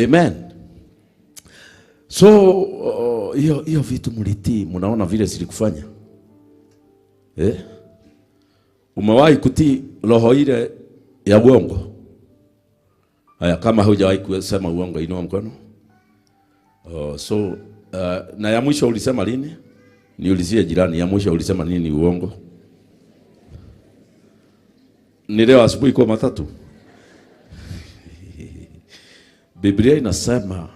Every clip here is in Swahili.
Amen. So hiyo vitu mlitii, mnaona vile zilikufanya. Umewahi kutii roho ile ya uongo? Haya, kama hujawahi kusema uongo inua mkono. Na ya mwisho ulisema lini? Niulizie jirani, ya mwisho ulisema nini uongo? Ni leo asubuhi kwa matatu. Biblia inasema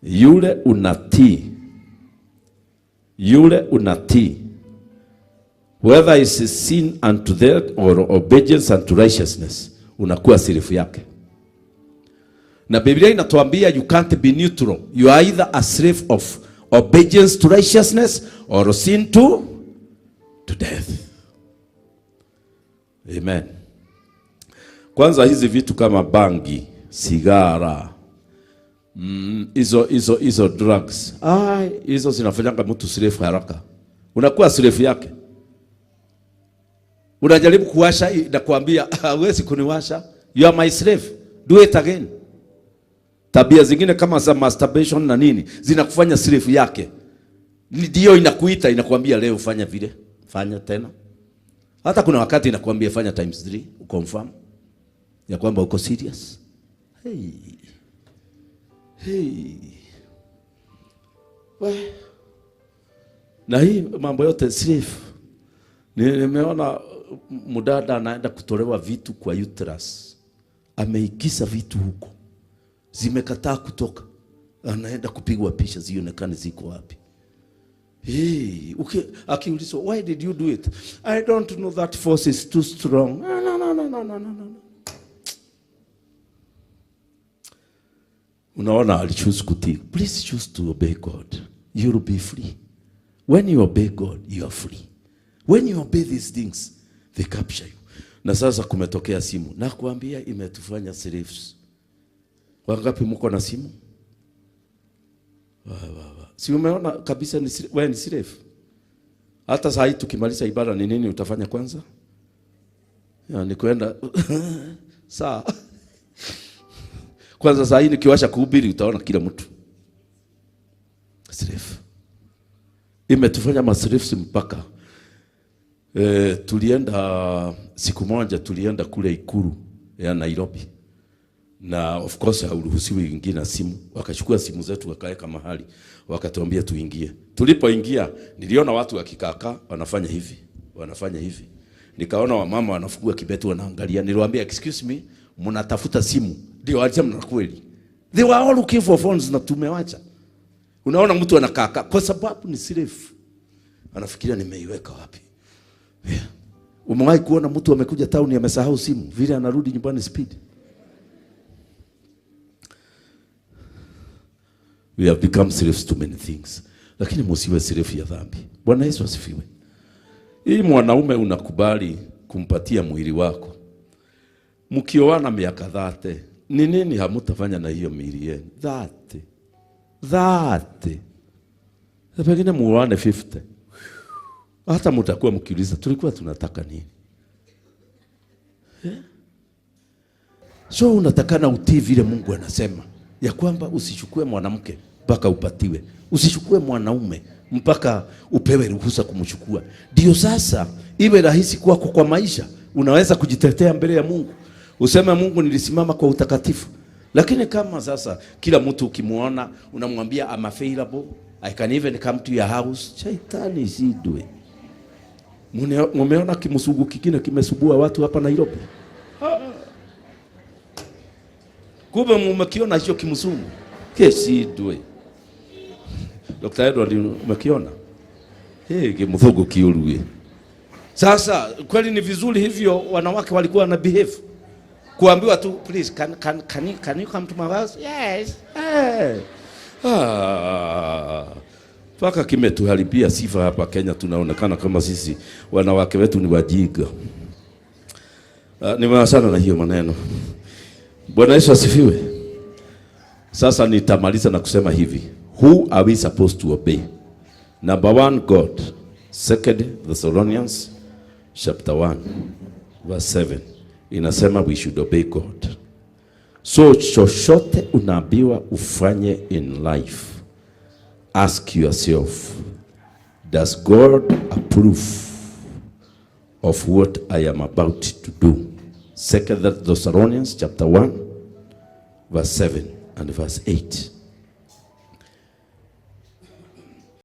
yule unatii whether is sin unto death or obedience unto righteousness, unakuwa sirifu yake. Na Biblia inatuambia you can't be neutral. You are either a slave of obedience to righteousness or sin to death. Amen. Kwanza hizi vitu kama bangi, sigara, hizo drugs, hizo zinafanyanga mtu slave haraka. Unakuwa slave yake. Unajaribu kuwasha na kuambia huwezi kuniwasha, you are my slave, do it again. Tabia zingine kama za masturbation na nini zinakufanya slave yake. Ndio inakuita, inakuambia leo fanya vile, fanya tena. Hata kuna wakati inakuambia fanya times 3, uconfirm ya kwamba uko serious. Na hii mambo yote slave. Nimeona mudada anaenda kutolewa vitu kwa uterus. Ameigiza vitu huko, zimekataa kutoka, anaenda kupigwa picha zionekane ziko wapi. Akiulizwa, why did you do it? I don't know, that force is too strong. No. Unaona, I'll choose kutii. Please choose to obey God. You'll be free. When you obey God, you are free. When you obey these things, they capture you. Na sasa kumetokea simu. Na kuambia imetufanya slaves. Wangapi mko na simu? Si umeona kabisa wewe ni slave. Hata saa hii tukimaliza ibada ni nini utafanya kwanza? Ni kwenda saa. Kwanza saa hii nikiwasha kuhubiri utaona kila mtu slave. Imetufanya maslaves mpaka tulienda siku moja, tulienda kule Ikulu ya Nairobi. Na of course hauruhusiwi kuingia na simu. Wakachukua simu zetu wakaweka mahali, wakatuambia tuingie. Tulipoingia niliona watu wakikaka wanafanya hivi. Nikaona wamama wanafungua kibetu wanaangalia. Niliwaambia excuse me, mnatafuta simu? Ndio alisema na kweli. They were all looking for phones na tumewacha. Unaona mtu anakaka kwa sababu ni slave. Anafikiria nimeiweka wapi? Umewahi kuona mtu amekuja town amesahau simu, vile anarudi nyumbani speed? We have become slaves to many things. Lakini msiwe slave ya dhambi. Bwana Yesu asifiwe. Hii mwanaume unakubali kumpatia mwili wako, mkioana miaka 30, ni nini hamtafanya na hiyo mwili yenu? 30. Pengine muone 50. Hata mtakuwa mkiuliza tulikuwa tunataka nini? So unatakana utii vile Mungu anasema, ya kwamba usichukue mwanamke mpaka upatiwe, usichukue mwanaume mpaka upewe ruhusa kumchukua. Ndio sasa iwe rahisi kwako kwa maisha. Unaweza kujitetea mbele ya Mungu, useme Mungu nilisimama kwa utakatifu. Lakini kama sasa kila mtu ukimuona unamwambia I'm available, I can even come to your house, shaitani sidwe. Mumeona kimusugu kingine kimesubua watu hapa Nairobi? Kumbe mumekiona hicho kimusugu? Kesidwe. Dr. Edward umekiona? Kimusugu kiurue. Sasa kweli ni vizuri hivyo wanawake walikuwa na behave. Kuambiwa tu please can you come to my house? Yes. Paka kimetuharibia sifa hapa Kenya, tunaonekana kama sisi wanawake wetu ni wajinga. Nimewasana na hiyo maneno. Bwana Yesu asifiwe. Sasa nitamaliza na kusema hivi. Who are we supposed to obey? Number 1, God. 2 Thessalonians chapter 1 verse 7 inasema we should obey God. So chochote unaambiwa ufanye in life, ask yourself, does God approve of what I am about to do? 2 Thessalonians chapter 1 verse 7 and verse 8.